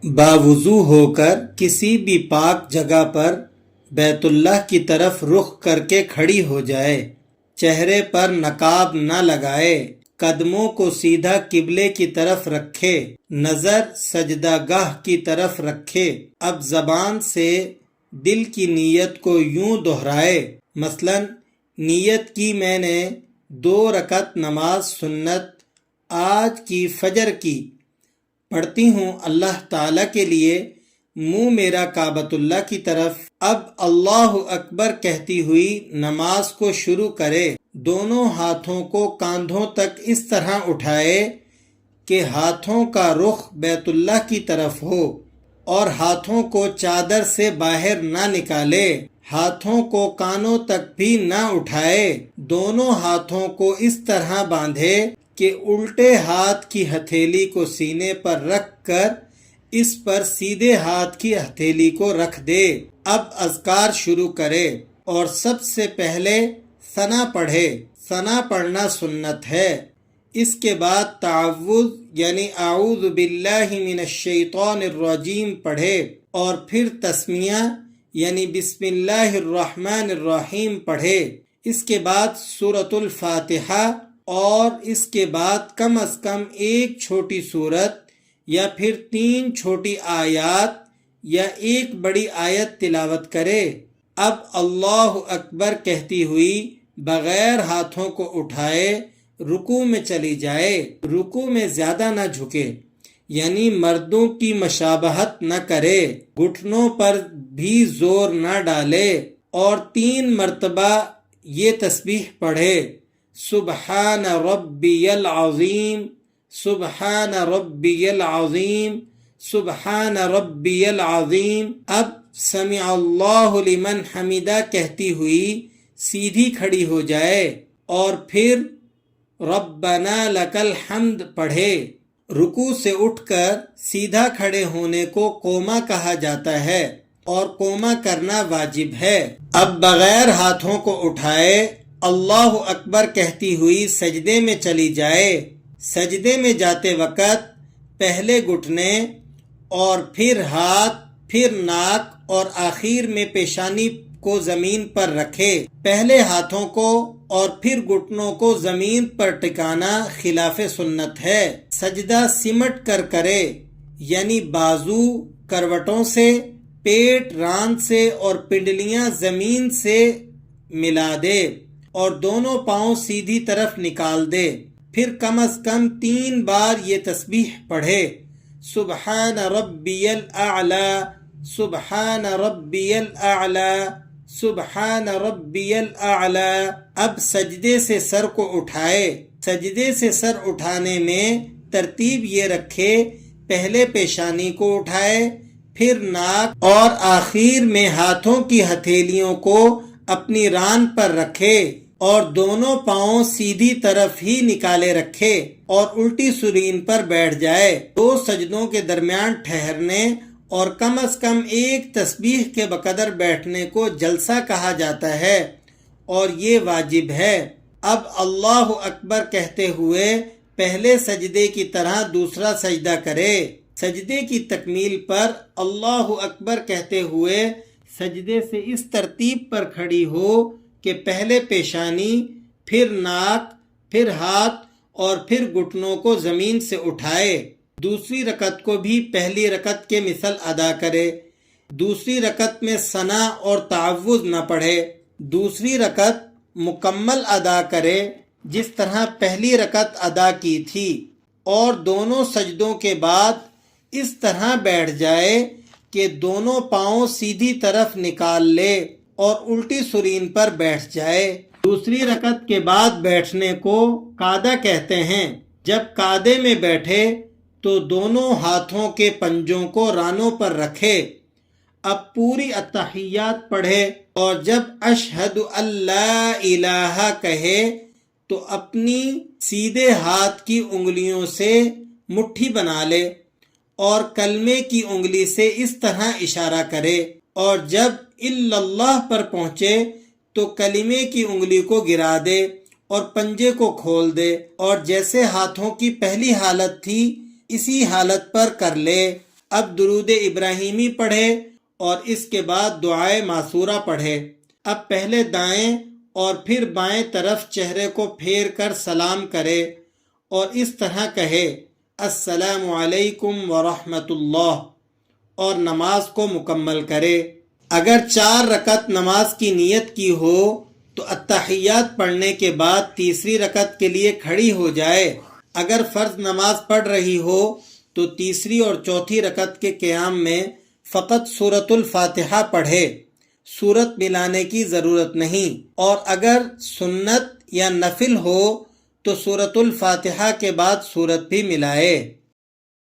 باوضو ہو کر کسی بھی پاک جگہ پر بیت اللہ کی طرف رخ کر کے کھڑی ہو جائے، چہرے پر نقاب نہ لگائے، قدموں کو سیدھا قبلے کی طرف رکھے، نظر سجدہ گاہ کی طرف رکھے۔ اب زبان سے دل کی نیت کو یوں دہرائے، مثلا نیت کی میں نے 2 رکعت نماز سنت آج کی فجر کی پڑھتی ہوں اللہ تعالیٰ کے لیے، منہ میرا کعبۃ اللہ کی طرف۔ اب اللہ اکبر کہتی ہوئی نماز کو شروع کرے، دونوں ہاتھوں کو کاندھوں تک اس طرح اٹھائے کہ ہاتھوں کا رخ بیت اللہ کی طرف ہو، اور ہاتھوں کو چادر سے باہر نہ نکالے، ہاتھوں کو کانوں تک بھی نہ اٹھائے، دونوں ہاتھوں کو اس طرح باندھے کہ الٹے ہاتھ کی ہتھیلی کو سینے پر رکھ کر اس پر سیدھے ہاتھ کی ہتھیلی کو رکھ دے۔ اب اذکار شروع کرے اور سب سے پہلے ثنا پڑھے۔ ثنا پڑھنا سنت ہے۔ اس کے بعد تعوذ یعنی اعوذ باللہ من الشیطان الرجیم پڑھے، اور پھر تسمیہ یعنی بسم اللہ الرحمن الرحیم پڑھے۔ اس کے بعد سورۃ الفاتحہ، اور اس کے بعد کم از کم 1 چھوٹی سورت یا پھر 3 چھوٹی آیات یا 1 بڑی آیت تلاوت کرے۔ اب اللہ اکبر کہتی ہوئی بغیر ہاتھوں کو اٹھائے رکوع میں چلی جائے۔ رکوع میں زیادہ نہ جھکے، یعنی مردوں کی مشابہت نہ کرے، گھٹنوں پر بھی زور نہ ڈالے، اور 3 مرتبہ یہ تسبیح پڑھے، سبحان ربی العظیم، سبحان ربی العظیم، سبحان ربی العظیم۔ اب سمع اللہ لمن حمدہ کہتی ہوئی سیدھی کھڑی ہو جائے، اور پھر ربنا لک الحمد پڑھے۔ رکوع سے اٹھ کر سیدھا کھڑے ہونے کو قوما کہا جاتا ہے، اور قوما کرنا واجب ہے۔ اب بغیر ہاتھوں کو اٹھائے اللہ اکبر کہتی ہوئی سجدے میں چلی جائے۔ سجدے میں جاتے وقت پہلے گھٹنے، اور پھر ہاتھ، پھر ناک، اور آخر میں پیشانی کو زمین پر رکھے۔ پہلے ہاتھوں کو اور پھر گھٹنوں کو زمین پر ٹکانا خلاف سنت ہے۔ سجدہ سمٹ کر کرے، یعنی بازو کروٹوں سے، پیٹ ران سے، اور پنڈلیاں زمین سے ملا دے، اور دونوں پاؤں سیدھی طرف نکال دے۔ پھر کم از کم 3 بار یہ تسبیح پڑھے، سبحان ربی الاعلی، سبحان ربی الاعلی، سبحان ربی الاعلی۔ اب سجدے سے سر کو اٹھائے۔ سجدے سے سر اٹھانے میں ترتیب یہ رکھے، پہلے پیشانی کو اٹھائے، پھر ناک، اور آخر میں ہاتھوں کی ہتھیلیوں کو اپنی ران پر رکھے، اور دونوں پاؤں سیدھی طرف ہی نکالے رکھے، اور الٹی سرین پر بیٹھ جائے۔ 2 سجدوں کے درمیان ٹھہرنے اور کم از کم 1 تسبیح کے بقدر بیٹھنے کو جلسہ کہا جاتا ہے، اور یہ واجب ہے۔ اب اللہ اکبر کہتے ہوئے پہلے سجدے کی طرح دوسرا سجدہ کرے۔ سجدے کی تکمیل پر اللہ اکبر کہتے ہوئے سجدے سے اس ترتیب پر کھڑی ہو کہ پہلے پیشانی، پھر ناک، پھر ہاتھ، اور پھر گھٹنوں کو زمین سے اٹھائے۔ دوسری رکعت کو بھی پہلی رکعت کے مثل ادا کرے۔ دوسری رکعت میں ثنا اور تعوذ نہ پڑھے۔ دوسری رکعت مکمل ادا کرے جس طرح پہلی رکعت ادا کی تھی، اور دونوں سجدوں کے بعد اس طرح بیٹھ جائے کہ دونوں پاؤں سیدھی طرف نکال لے اور الٹی سرین پر بیٹھ جائے۔ دوسری رکعت کے بعد بیٹھنے کو قعدہ کہتے ہیں۔ جب قعدے میں بیٹھے تو دونوں ہاتھوں کے پنجوں کو رانوں پر رکھے۔ اب پوری اتحیات پڑھے، اور جب اشہد اللہ الہ کہے تو اپنی سیدھے ہاتھ کی انگلیوں سے مٹھی بنا لے، اور کلمے کی انگلی سے اس طرح اشارہ کرے، اور جب الا اللہ پر پہنچے تو کلمے کی انگلی کو گرا دے اور پنجے کو کھول دے، اور جیسے ہاتھوں کی پہلی حالت تھی اسی حالت پر کر لے۔ اب درود ابراہیمی پڑھے اور اس کے بعد دعائے معصورہ پڑھے۔ اب پہلے دائیں اور پھر بائیں طرف چہرے کو پھیر کر سلام کرے اور اس طرح کہے السلام علیکم ورحمۃ اللہ، اور نماز کو مکمل کرے۔ اگر 4 رکعت نماز کی نیت کی ہو تو التحیات پڑھنے کے بعد تیسری رکعت کے لیے کھڑی ہو جائے۔ اگر فرض نماز پڑھ رہی ہو تو تیسری اور چوتھی رکعت کے قیام میں فقط سورۃ الفاتحہ پڑھے، سورت ملانے کی ضرورت نہیں، اور اگر سنت یا نفل ہو تو سورۃ الفاتحہ کے بعد سورت بھی ملائے۔